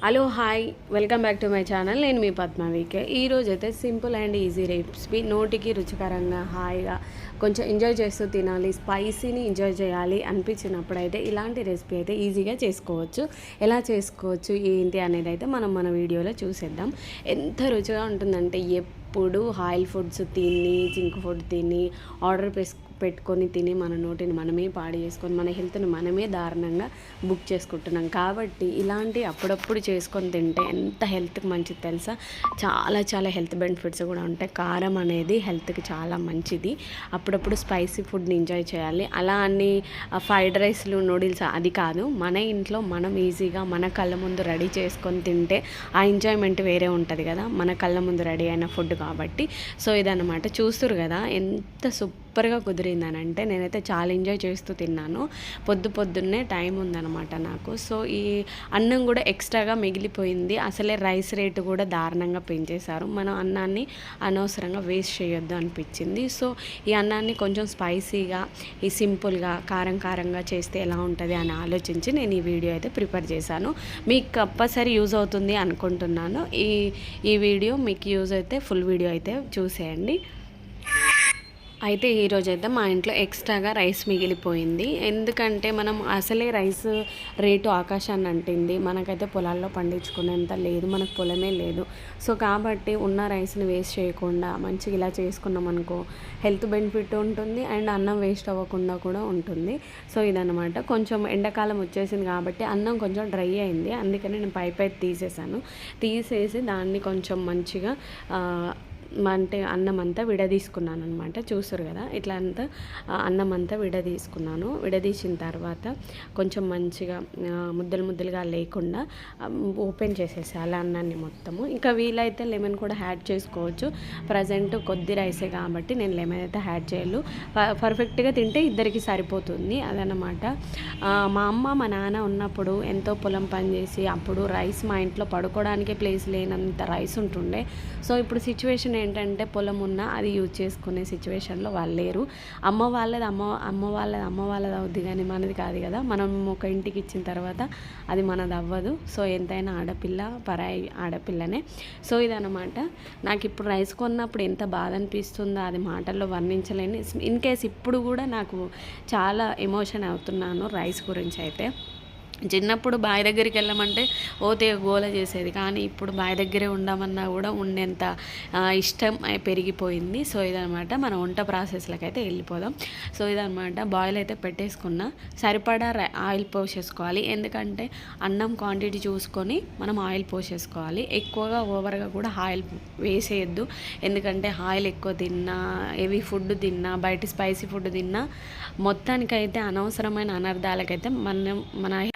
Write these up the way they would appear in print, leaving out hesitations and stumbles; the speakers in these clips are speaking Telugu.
Hello hi, welcome back to my channel. నేను మీ పద్మావికే. ఈరోజు అయితే సింపుల్ అండ్ ఈజీ రెసిపీ, నోటికి రుచికరంగా హాయిగా కొంచెం ఎంజాయ్ చేస్తూ తినాలి, స్పైసీని ఎంజాయ్ చేయాలి అనిపించినప్పుడు అయితే ఇలాంటి రెసిపీ అయితే ఈజీగా చేసుకోవచ్చు. ఎలా చేసుకోవచ్చు ఏంటి అనేది అయితే మనం మన వీడియోలో చూసేద్దాం. ఎంత రుచిగా ఉంటుందంటే ఎప్పుడు ఆయిల్ ఫుడ్స్ తిని, జింక్ ఫుడ్ తిని, ఆర్డర్ పెట్టుకొని తిని మన నోటిని మనమే పాడు చేసుకొని మన హెల్త్ని మనమే దారుణంగా బుక్ చేసుకుంటున్నాం. కాబట్టి ఇలాంటి అప్పుడప్పుడు చేసుకొని తింటే ఎంత హెల్త్కి మంచిది తెలుసా. చాలా హెల్త్ బెనిఫిట్స్ కూడా ఉంటాయి. కారం అనేది హెల్త్కి చాలా మంచిది. అప్పుడప్పుడు స్పైసీ ఫుడ్ని ఎంజాయ్ చేయాలి. అలా అన్ని ఫ్రైడ్ రైస్లు, నూడిల్స్ అది కాదు, మన ఇంట్లో మనం ఈజీగా మన కళ్ళ ముందు రెడీ చేసుకొని తింటే ఆ ఎంజాయ్మెంట్ వేరే ఉంటుంది కదా, మన కళ్ళ ముందు రెడీ అయిన ఫుడ్ కాబట్టి. సో ఇదన్నమాట, చూస్తురు కదా ఎంత సూపర్గా కుదిరిందనంటే నేనైతే చాలా ఎంజాయ్ చేస్తూ తిన్నాను. పొద్దున్నే టైం ఉందన్నమాట నాకు. సో ఈ అన్నం కూడా ఎక్స్ట్రాగా మిగిలిపోయింది. అసలే రైస్ రేటు కూడా దారుణంగా పెంచేశారు. మనం అన్నాన్ని అనవసరంగా వేస్ట్ చేయొద్దు అనిపించింది. సో ఈ అన్నాన్ని కొంచెం స్పైసీగా, ఈ సింపుల్గా కారంగా చేస్తే ఎలా ఉంటుంది అని ఆలోచించి నేను ఈ వీడియో అయితే ప్రిపేర్ చేశాను. మీకు కంపల్సరీ యూజ్ అవుతుంది అనుకుంటున్నాను. ఈ వీడియో మీకు యూజ్ అయితే ఫుల్ వీడియో అయితే చూసేయండి. అయితే ఈరోజైతే మా ఇంట్లో ఎక్స్ట్రాగా రైస్ మిగిలిపోయింది. ఎందుకంటే మనం అసలే రైస్ రేటు ఆకాశాన్ని అంటింది. మనకైతే పొలాల్లో పండించుకునేంత లేదు, మనకు పొలమే లేదు. సో కాబట్టి ఉన్న రైస్ని వేస్ట్ చేయకుండా మంచిగా ఇలా చేసుకున్నాం అనుకో, హెల్త్ బెనిఫిట్ ఉంటుంది అండ్ అన్నం వేస్ట్ అవ్వకుండా కూడా ఉంటుంది. సో ఇదన్నమాట. కొంచెం ఎండాకాలం వచ్చేసింది కాబట్టి అన్నం కొంచెం డ్రై అయింది. అందుకని నేను పై తీసేసి దాన్ని కొంచెం మంచిగా అంటే అన్నం అంతా విడదీసుకున్నాను అనమాట. చూస్తారు కదా, ఇట్లా అంతా అన్నం అంతా విడదీసుకున్నాను. విడదీసిన తర్వాత కొంచెం మంచిగా ముద్దలుగా లేకుండా ఓపెన్ చేసేసాలి అన్నాన్ని మొత్తము. ఇంకా వీలైతే లెమన్ కూడా యాడ్ చేసుకోవచ్చు. ప్రజెంట్ కొద్ది రైసే కాబట్టి నేను లెమన్ అయితే యాడ్ చేయాలి. పర్ఫెక్ట్గా తింటే ఇద్దరికి సరిపోతుంది అదనమాట. మా అమ్మ మా నాన్న ఉన్నప్పుడు ఎంతో పొలం పని చేసి అప్పుడు రైస్ మా ఇంట్లో పడుకోవడానికే ప్లేస్ లేనంత రైస్ ఉంటుండే. సో ఇప్పుడు సిచ్యువేషన్ ఏంటంటే పొలం ఉన్నా అది యూజ్ చేసుకునే సిచ్యువేషన్లో వాళ్ళు లేరు. అమ్మ వాళ్ళది అవుద్ది కానీ మనది కాదు కదా. మనం ఒక ఇంటికి ఇచ్చిన తర్వాత అది మనది అవ్వదు. సో ఎంతైనా ఆడపిల్ల పరాయి ఆడపిల్లనే. సో ఇదన్నమాట. నాకు ఇప్పుడు రైస్ కొన్నప్పుడు ఎంత బాధ అనిపిస్తుందో అది మాటల్లో వర్ణించలేని. ఇన్ కేస్ ఇప్పుడు కూడా నాకు చాలా ఎమోషన్ అవుతున్నాను రైస్ గురించి అయితే. చిన్నప్పుడు బావి దగ్గరికి వెళ్ళమంటే ఓతే గోల చేసేది, కానీ ఇప్పుడు బావి దగ్గరే ఉండమన్నా కూడా ఉండేంత ఇష్టం పెరిగిపోయింది. సో ఇదనమాట, మన వంట ప్రాసెస్లకు అయితే వెళ్ళిపోదాం. సో ఇదనమాట, బాయిల్ అయితే పెట్టేసుకున్నా, సరిపడా ఆయిల్ పోసేసుకోవాలి. ఎందుకంటే అన్నం క్వాంటిటీ చూసుకొని మనం ఆయిల్ పోసేసుకోవాలి. ఎక్కువగా ఓవర్గా కూడా ఆయిల్ వేసేయద్దు. ఎందుకంటే ఆయిల్ ఎక్కువ తిన్నా, హెవీ ఫుడ్ తిన్నా, బయట స్పైసీ ఫుడ్ తిన్నా మొత్తానికైతే అనవసరమైన అనర్థాలకైతే మన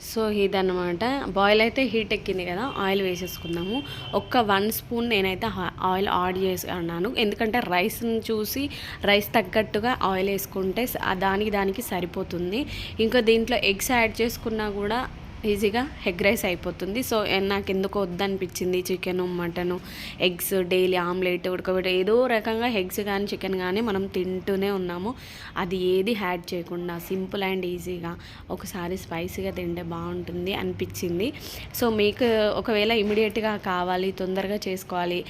సో ఇదన్నమాట. బాయిల్ అయితే హీట్ ఎక్కింది కదా, ఆయిల్ వేసేసుకుందాము. ఒక్క 1 స్పూన్ నేనైతే ఆయిల్ యాడ్ చేసుకున్నాను. ఎందుకంటే రైస్ని చూసి రైస్ తగ్గట్టుగా ఆయిల్ వేసుకుంటే దానికి సరిపోతుంది. ఇంకా దీంట్లో ఎగ్స్ యాడ్ చేసుకున్నా కూడా ఈజీగా ఎగ్ రైస్ అయిపోతుంది. సో నాకు ఎందుకో వద్దనిపించింది chicken, mutton, eggs daily omelette ఉడకబెట్టి ఏదో రకంగా ఎగ్స్ కానీ చికెన్ కానీ మనం తింటూనే ఉన్నాము. అది ఏది యాడ్ చేయకుండా సింపుల్ అండ్ ఈజీగా ఒకసారి స్పైసీగా తింటే బాగుంటుంది అనిపించింది. సో మీకు ఒకవేళ ఇమీడియట్గా కావాలి, తొందరగా చేసుకోవాలి,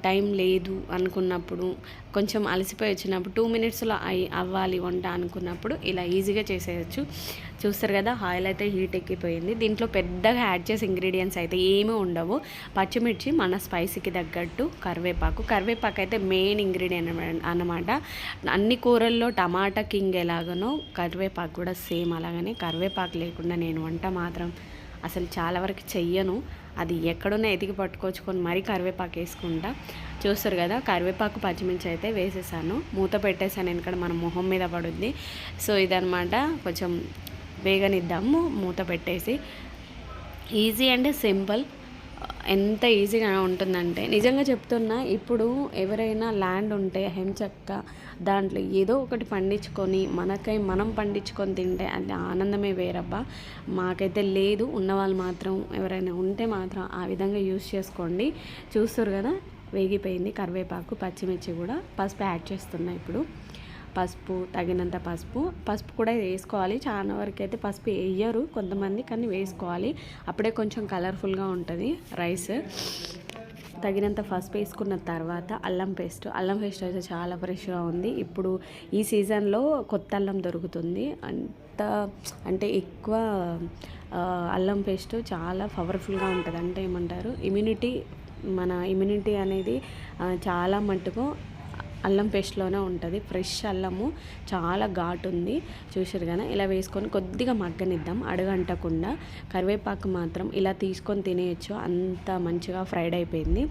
టైం లేదు అనుకున్నప్పుడు, కొంచెం అలసిపోయి వచ్చినప్పుడు 2 మినిట్స్లో అవ్వాలి వంట అనుకున్నప్పుడు ఇలా ఈజీగా చేసేయచ్చు. చూస్తారు కదా, ఆయిల్ అయితే హీట్ ఎక్కిపోయింది. దీంట్లో పెద్దగా యాడ్ చేసే ఇంగ్రీడియంట్స్ అయితే ఏమీ ఉండవు. పచ్చిమిర్చి, మన స్పైసీకి తగ్గట్టు కరివేపాకు అయితే మెయిన్ ఇంగ్రీడియంట్ అన్నమాట. అన్ని కూరల్లో టమాటా కింగ్ ఎలాగనో కరివేపాకు కూడా సేమ్ అలాగనే. కరివేపాకు లేకుండా నేను వంట మాత్రం అసలు చాలా వరకు చెయ్యను. అది ఎక్కడున్నా ఎతికి పట్టుకొచ్చుకొని మరీ కరివేపాకు వేసుకుంటా. చూస్తారు కదా, కరివేపాకు పచ్చిమిర్చి అయితే వేసేసాను, మూత పెట్టేసాను, ఎందుకంటే మన మొహం మీద పడుద్ది. సో ఇదనమాట, కొంచెం వేగనిద్దాము మూత పెట్టేసి. Easy and simple. ఎంత ఈజీగా ఉంటుందంటే నిజంగా చెప్తున్నా, ఇప్పుడు ఎవరైనా ల్యాండ్ ఉంటే హెంచక్క దాంట్లో ఏదో ఒకటి పండించుకొని మనం పండించుకొని తింటే అది ఆనందమే వేరబ్బా. మాకైతే లేదు. ఉన్నవాళ్ళు మాత్రం ఎవరైనా ఉంటే మాత్రం ఆ విధంగా యూజ్ చేసుకోండి. చూస్తారు కదా, వేగిపోయింది కరివేపాకు, పచ్చిమిర్చి కూడా. పసుపు యాడ్ చేస్తున్నా ఇప్పుడు. పసుపు, తగినంత పసుపు కూడా వేసుకోవాలి. చాలా వరకు అయితే పసుపు వేయరు కొంతమంది, కానీ వేసుకోవాలి. అప్పుడే కొంచెం కలర్ఫుల్గా ఉంటుంది రైస్. తగినంత పసుపు వేసుకున్న తర్వాత అల్లం పేస్ట్ అయితే చాలా ఫ్రెష్గా ఉంది. ఇప్పుడు ఈ సీజన్లో కొత్త అల్లం దొరుకుతుంది. అంటే ఎక్కువ అల్లం పేస్ట్ చాలా పవర్ఫుల్గా ఉంటుంది. అంటే ఏమంటారు, మన ఇమ్యూనిటీ అనేది చాలా మట్టుకు అల్లం పేస్ట్లోనే ఉంటుంది. ఫ్రెష్ అల్లము చాలా ఘాటు ఉంది. చూసారు కదా, ఇలా వేసుకొని కొద్దిగా మగ్గనిద్దాం అడుగంటకుండా. కరివేపాకు మాత్రం ఇలా తీసుకొని తినేయచ్చు, అంత మంచిగా ఫ్రైడ్ అయిపోయింది.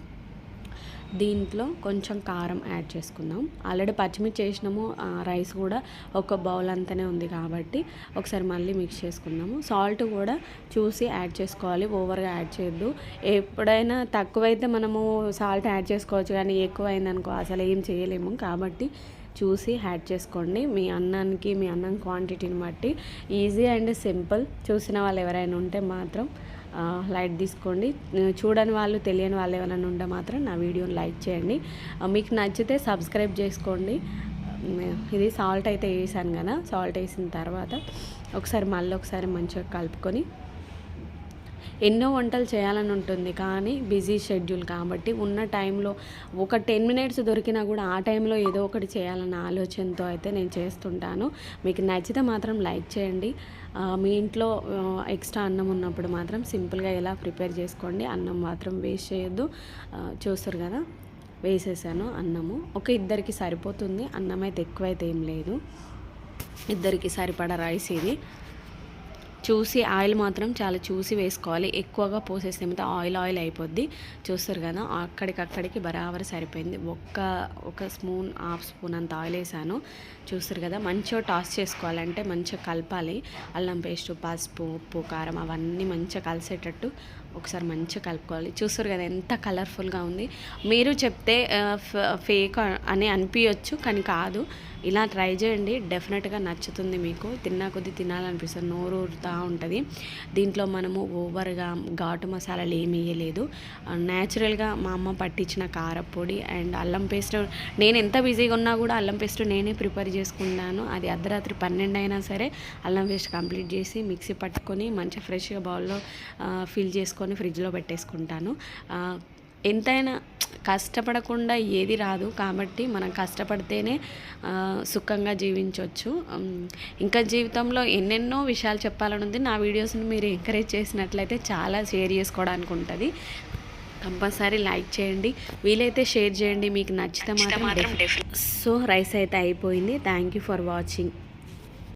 దీంట్లో కొంచెం కారం యాడ్ చేసుకుందాం. ఆల్రెడీ పచ్చిమిర్చి వేసినాము, రైస్ కూడా ఒక బౌల్ అంతనే ఉంది కాబట్టి ఒకసారి మళ్ళీ మిక్స్ చేసుకుందాము. సాల్ట్ కూడా చూసి యాడ్ చేసుకోవాలి, ఓవర్గా యాడ్ చేయొద్దు. ఎప్పుడైనా తక్కువైతే మనము సాల్ట్ యాడ్ చేసుకోవచ్చు, కానీ ఎక్కువైందనుకో అసలు ఏం చేయలేము. కాబట్టి చూసి యాడ్ చేసుకోండి మీ అన్నం క్వాంటిటీని బట్టి. Easy and simple. చూసిన వాళ్ళు ఎవరైనా ఉంటే మాత్రం లైట్ తీసుకోండి. చూడని వాళ్ళు, తెలియని వాళ్ళు ఎవరైనా ఉంటే మాత్రం నా వీడియోని లైక్ చేయండి. మీకు నచ్చితే సబ్స్క్రైబ్ చేసుకోండి. ఇది సాల్ట్ అయితే వేసాను కదా, సాల్ట్ వేసిన తర్వాత ఒకసారి మంచిగా కలుపుకొని, ఎన్నో వంటలు చేయాలని ఉంటుంది కానీ బిజీ షెడ్యూల్ కాబట్టి ఉన్న టైంలో ఒక 10 మినిట్స్ దొరికినా కూడా ఆ టైంలో ఏదో ఒకటి చేయాలన్న ఆలోచనతో అయితే నేను చేస్తుంటాను. మీకు నచ్చితే మాత్రం లైక్ చేయండి. మీ ఇంట్లో ఎక్స్ట్రా అన్నం ఉన్నప్పుడు మాత్రం సింపుల్గా ఎలా ప్రిపేర్ చేసుకోండి. అన్నం మాత్రం వేస్ట్ చేయొద్దు. చూస్తారు కదా, వేసేసాను అన్నము. ఇద్దరికి సరిపోతుంది. అన్నం అయితే ఎక్కువైతే ఏం లేదు, ఇద్దరికి సరిపడా రైస్ ఇది. చూసి ఆయిల్ మాత్రం చాలా చూసి వేసుకోవాలి. ఎక్కువగా పోసేస్తే ఏమైతే ఆయిల్ అయిపోద్ది. చూస్తారు కదా, అక్కడికి బరాబర్ సరిపోయింది. ఒక స్పూన్, హాఫ్ స్పూన్ అంత ఆయిల్ వేసాను. చూస్తారు కదా, మంచిగా టాస్ చేసుకోవాలంటే మంచిగా కలపాలి. అల్లం పేస్ట్, పసుపు, ఉప్పు, కారం అవన్నీ మంచిగా కలిసేటట్టు ఒకసారి మంచిగా కలుపుకోవాలి. చూస్తారు కదా ఎంత కలర్ఫుల్గా ఉంది. మీరు చెప్తే ఫేక్ అని అనిపించవచ్చు, కానీ కాదు. ఇలా ట్రై చేయండి, డెఫినెట్గా నచ్చుతుంది మీకు. తిన్నా కొద్దీ తినాలనిపిస్తుంది, నోరు ఊరుతూ ఉంటుంది. దీంట్లో మనము ఓవర్గా ఘాటు మసాలాలు ఏమి వేయలేదు. న్యాచురల్గా మా అమ్మ పట్టించిన కారపొడి అండ్ అల్లం పేస్ట్. నేను ఎంత బిజీగా ఉన్నా కూడా అల్లం పేస్ట్ నేనే ప్రిపేర్ చేసుకున్నాను. అది అర్ధరాత్రి 12 అయినా సరే అల్లం పేస్ట్ కంప్లీట్ చేసి మిక్సీ పట్టుకొని మంచిగా ఫ్రెష్గా బౌల్లో ఫిల్ చేసుకొని ఫ్రిడ్జ్లో పెట్టేసుకుంటాను. ఎంతైనా కష్టపడకుండా ఏది రాదు కాబట్టి మనం కష్టపడితేనే సుఖంగా జీవించవచ్చు. ఇంకా జీవితంలో ఎన్నెన్నో విషయాలు చెప్పాలని ఉంది. నా వీడియోస్ని మీరు ఎంకరేజ్ చేసినట్లయితే చాలా షేర్ చేసుకోవడానికి ఉంటుంది. కంపల్సరీ లైక్ చేయండి, వీలైతే షేర్ చేయండి మీకు నచ్చితే మాత్రం. సో రైస్ అయితే అయిపోయింది. Thank you for watching.